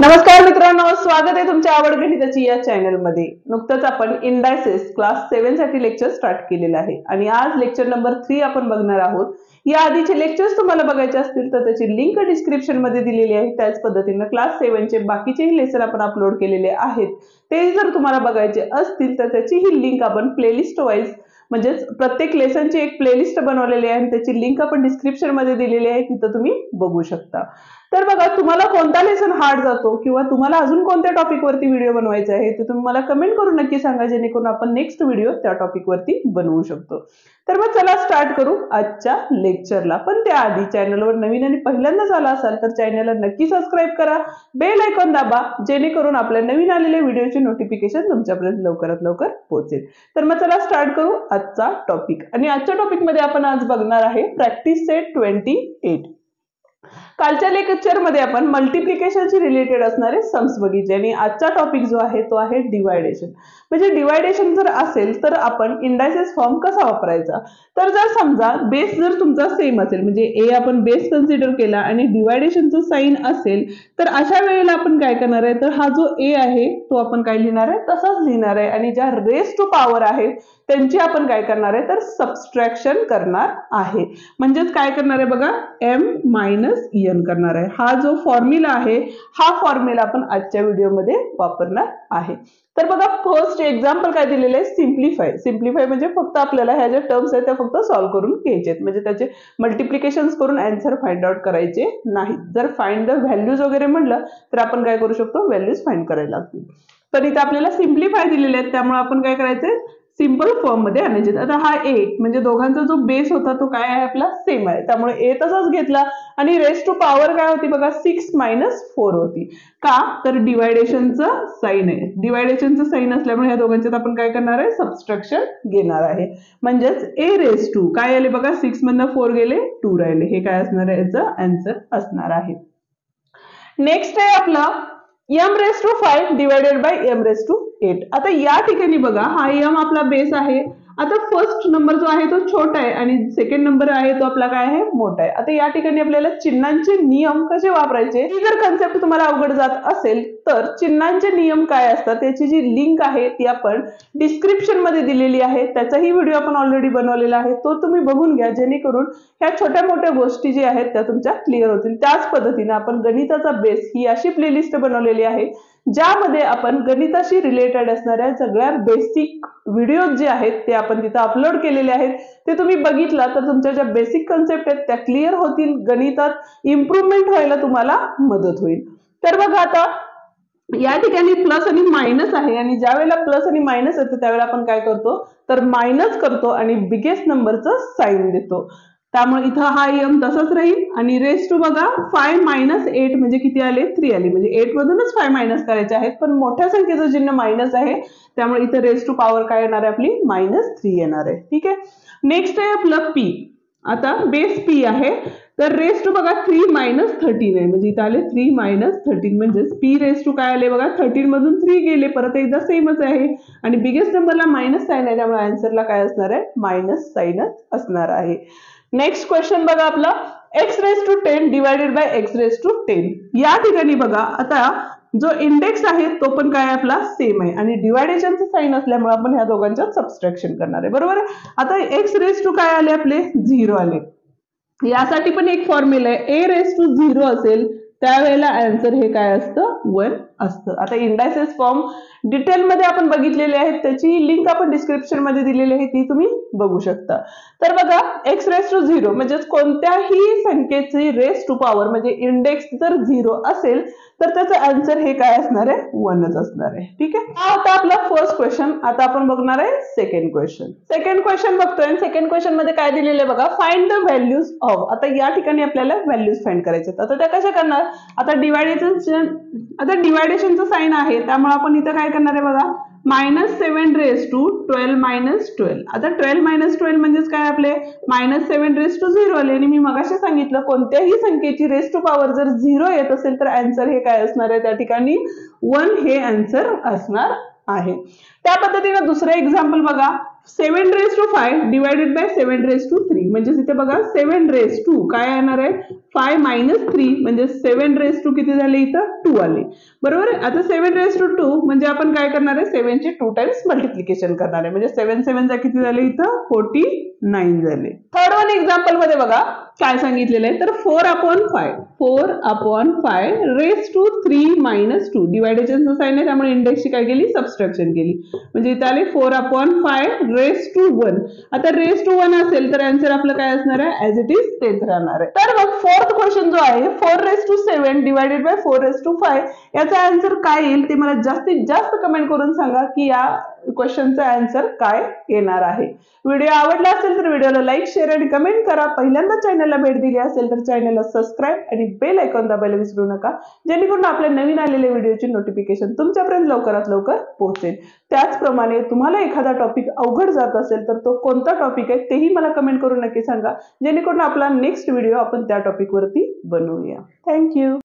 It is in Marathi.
नमस्कार मित्रांनो, स्वागत आहे तुमच्या आवड गणिताची या चॅनल मध्ये। नुकतंच आपण इंडायसेस क्लास 7 साठी लेक्चर स्टार्ट केलेला आहे आणि आज लेक्चर नंबर 3 आपण बघणार आहोत। या आधीचे लेक्चर्स तुम्हाला बघायचे असतील तर त्याची लिंक डिस्क्रिप्शन मध्ये दिलेली आहे। त्याच पद्धतीने क्लास 7 चे बाकीचे लेसन आपण अपलोड केलेले आहेत। ते जर तुम्हाला बघायचे असतील तर त्याची ही लिंक आपण प्लेलिस्ट वाइज म्हणजे प्रत्येक लेसनची एक प्लेलिस्ट बनवलेली आहे आणि त्याची लिंक आपण डिस्क्रिप्शन मध्ये दिलेली आहे, तिथे तुम्ही बघू शकता। तर बघा, तुम्हाला कोणता लेसन हार्ड जातो किंवा तुम्हाला अजून कोणत्या टॉपिक वरती व्हिडिओ बनवायचा आहे ते तुम्ही मला कमेंट करून नक्की सांगा, जेणेकरून आपण नेक्स्ट व्हिडिओ त्या टॉपिक वरती बनवू शकतो। तर मग चला स्टार्ट करू आजच्या लेक्चरला। पण त्याआधी चॅनलवर नवीन आणि पहिल्यांदाच आला असाल तर चॅनलला नक्की सबस्क्राइब करा, बेल आयकॉन दाबा, जेणेकरून आपल्या नवीन आलेल्या व्हिडिओचे नोटिफिकेशन तुमच्यापर्यंत लवकरात लवकर पोहोचेल। तर मग चला स्टार्ट करू आजचा टॉपिक। आणि आजच्या टॉपिक मध्ये आपण आज बघणार आहे प्रॅक्टिस सेट 28। कालच्या लेक्चर मध्ये आपण मल्टिप्लिकेशनशी रिलेटेड असणारे सम्स बघितले आणि आजचा टॉपिक जो आहे तो आहे डिवायडेशन। म्हणजे डिवायडेशन जर असेल तर आपण इंडायसेस फॉर्म कसा वापरायचा। तर जर समजा बेस जर तुमचा सेम असेल, म्हणजे ए आपण बेस कन्सिडर केला आणि डिवायडेशनचं साइन असेल, तर अशा वेळेला आपण काय करणार आहे, तर हा जो ए आहे तो आपण काय लिहिणार आहे, तसाच लिहिणार आहे आणि ज्या रेस टू पॉवर आहे त्यांची आपण काय करणार आहे, तर सबस्ट्रॅक्शन करणार आहे। म्हणजेच काय करणार आहे बघा, m - n करणार आहे। हा जो फॉर्म्युला आहे हा फॉर्म्युला आपण आजच्या व्हिडिओमध्ये वापरणार आहे। तर बघा, फर्स्ट एक्झाम्पल काय दिलेले आहे, सिम्प्लिफाय। सिम्प्लिफाय म्हणजे फक्त आपल्याला ह्या ज्या टर्म्स आहेत त्या फक्त सॉल्व्ह करून घ्यायचे आहेत, म्हणजे त्याचे मल्टिप्लिकेशन्स करून आन्सर फाइंड आउट करायचे नाही। जर फाइंड द व्हॅल्यूज वगैरे म्हटलं तर आपण काय करू शकतो, व्हॅल्यूज फाइंड करायला लागतील। तर इथे आपल्याला सिम्प्लिफाय दिलेले आहेत, त्यामुळे आपण काय करायचंय, सिंपल फॉर्म मध्ये आणायचे। आता हा ए म्हणजे दोघांचा जो बेस होता तो काय आहे, आपला सेम आहे, त्यामुळे ए तसाच घेतला आणि रेस टू पॉवर काय होती बघा, 6 - 4 होती। का तर डिवायडेशनचं साइन आहे, डिवायडेशनचं साइन असल्यामुळे ह्या दोघांच्यात आपण काय करणार आहे, सबस्ट्रॅक्शन घेणार आहे। म्हणजेच ए रेस टू काय आले बघा, 6 मधनं 4 गेले, 2 राहिले। हे काय असणार आहे, याचं आन्सर असणार आहे। नेक्स्ट आहे आपलं m raised to 5 divided by m raised to 8। आता या ठिकाणी बघा, हा m आपला बेस आहे। आता फर्स्ट नंबर जो आहे तो छोटा आहे आणि सेकंड नंबर आहे तो आपला काय आहे, मोठा आहे। आता या ठिकाणी आपल्याला चिन्हांचे नियम कसे वापरायचे, ही जर कन्सेप्ट तुम्हाला अवघड जात असेल तर चिन्हांचे नियम काय असतात त्याची जी लिंक आहे ती आपण डिस्क्रिप्शन मध्ये दिलेली आहे। त्याचाही व्हिडिओ आपण ऑलरेडी बनवलेला आहे, तो तुम्ही बघून घ्या, जेणेकरून ह्या छोट्या मोठ्या गोष्टी जी आहेत त्या तुमच्या क्लिअर होतील। त्याच पद्धतीने आपण गणिताचा बेस ही अशी प्लेलिस्ट बनवलेली आहे ज्यामध्ये आपण गणिताशी रिलेटेड असणाऱ्या सगळ्या बेसिक व्हिडिओ जे आहेत ते आपण तिथे अपलोड केलेले आहेत। ते तुम्ही बघितला तर तुमच्या ज्या बेसिक कन्सेप्ट आहेत त्या क्लिअर होतील, गणितात इम्प्रूव्हमेंट व्हायला तुम्हाला मदत होईल। तर बघा, आता या ठिकाणी प्लस आणि मायनस आहे आणि ज्या वेळेला प्लस आणि मायनस येतं त्यावेळेला आपण काय करतो, तर मायनस करतो आणि बिगेस्ट नंबरचं साइन देतो। त्यामुळे इथं हा m तसाच राहील आणि रेस टू बघा 5 - 8 म्हणजे किती आले, 3 आले। म्हणजे 8 मधूनच 5 मायनस करायचे आहेत, पण मोठ्या संख्येचं चिन्ह मायनस आहे, त्यामुळे इथे रेस टू पॉवर काय येणार आहे, आपली -3 येणार आहे। ठीक आहे। नेक्स्ट आहे आपलं p। आता बेस p आहे, तर रेस टू बघा 3 - 13 आहे, म्हणजे इथे आले 3 - 13 म्हणजे p रेस टू काय आले बघा, 13 मधून 3 गेले, परत एकदा सेमच आहे आणि बिगेस्ट नंबरला मायनस साइन आहे, त्यामुळे आन्सरला काय असणार आहे, मायनस साइनच असणार आहे। नेक्स्ट क्वेश्चन बघा आपला, x raised to 10 divided by x raised to 10। या ठिकाणी बघा, आता जो इंडेक्स आहे तो पण काय आपला सेम आहे आणि डिवायडेशनचं साइन असल्यामुळे आपण ह्या दोघांच्यात सबस्ट्रॅक्शन करणार आहे, बरोबर आहे। आता x raised to काय आले, आपले 0 आले। यासाठी पण एक फॉर्म्युला आहे, a raised to 0 असेल त्यावेळेला आन्सर हे काय असतं, 1 असतं। आता इंडायसेस फॉर्म डिटेल मध्ये आपण बघितलेले आहेत, त्याची लिंक आपण डिस्क्रिप्शन मध्ये दिलेली आहे, ती तुम्ही बघू शकता। तर बघा, x raised to 0 म्हणजे कोणत्याही संख्येची रेस टू पॉवर म्हणजे इंडेक्स जर 0 असेल तर त्याचं आन्सर हे काय असणार आहे, 1च असणार आहे। ठीक आहे। हा होता आपला फर्स्ट क्वेश्चन। आता आपण बघणार आहे सेकंड क्वेश्चन। सेकंड क्वेश्चन बघतोय, सेकंड क्वेश्चन मध्ये काय दिलेलं आहे बघा, फाइंड द व्हॅल्यूज ऑफ। आता या ठिकाणी आपल्याला व्हॅल्यूज फाइंड करायचे आहेत। आता त्या कशा करणार, आता डिवायडेशनचं साइन आहे, त्यामुळे आपण इथं काय करणार आहे बघा, -7 raised to 12 - 12। आता 12 - 12 म्हणजेच काय, आपले -7 raised to 0 आले आणि मी मगाशी सांगितलं कोणत्याही संख्येची रेस टू पॉवर जर 0 येत असेल तर आन्सर हे काय असणार आहे, त्या ठिकाणी 1 हे आन्सर असणार आहे। त्या पद्धतीने दुसरं एक्झाम्पल बघा, 7 raise to 5 divided by 7 raise to 3 म्हणजे इथे बघा 7 रेस टू काय येणार आहे 5 मायनस 3 म्हणजे 7 रेस टू किती झाले इथं 2 आले बरोबर आहे आता 7 रेस टू 2 म्हणजे आपण काय करणार आहे 7 चे 2 टाइम्स मल्टिप्लिकेशन करणार आहे म्हणजे 7 7 चा किती झाले इथं 49 झाले थर्ड वन एक्झाम्पल मध्ये बघा काय सांगितलेलं आहे तर 4/5 रेस टू 3 मायनस 2 डिवायडेशनचं साइन आहे त्यामुळे इंडेक्सची काय केली सबस्ट्रॅक्शन केली म्हणजे इथे आले 4/5 रेस टू 1 आता रेस टू 1 असेल तर आन्सर आपलं काय असणार आहे ऍज इट इज तेच राहणार आहे तर मग फोर्थ क्वेश्चन जो आहे 4 raise to 7 divided by 4 raise to 5 याचा आन्सर काय येईल ते मला जास्तीत जास्त कमेंट करून सांगा की या क्वेश्चनचा आन्सर काय येणार आहे व्हिडिओ आवडला असेल तर व्हिडिओला लाईक शेअर आणि कमेंट करा पहिल्यांदा चॅनलला भेट दिली असेल तर चॅनलला सबस्क्राईब आणि बेल आयकॉन दाबायला विसरू नका जेणेकरून आपल्या नवीन आलेल्या व्हिडिओची नोटिफिकेशन तुमच्यापर्यंत लवकरात लवकर पोहोचेल त्याचप्रमाणे तुम्हाला एखादा टॉपिक अवघड जात असेल तर तो कोणता टॉपिक आहे तेही मला कमेंट करून नक्की सांगा जेणेकरून आपला नेक्स्ट व्हिडिओ आपण त्या टॉपिक वरती बनवूया थँक्यू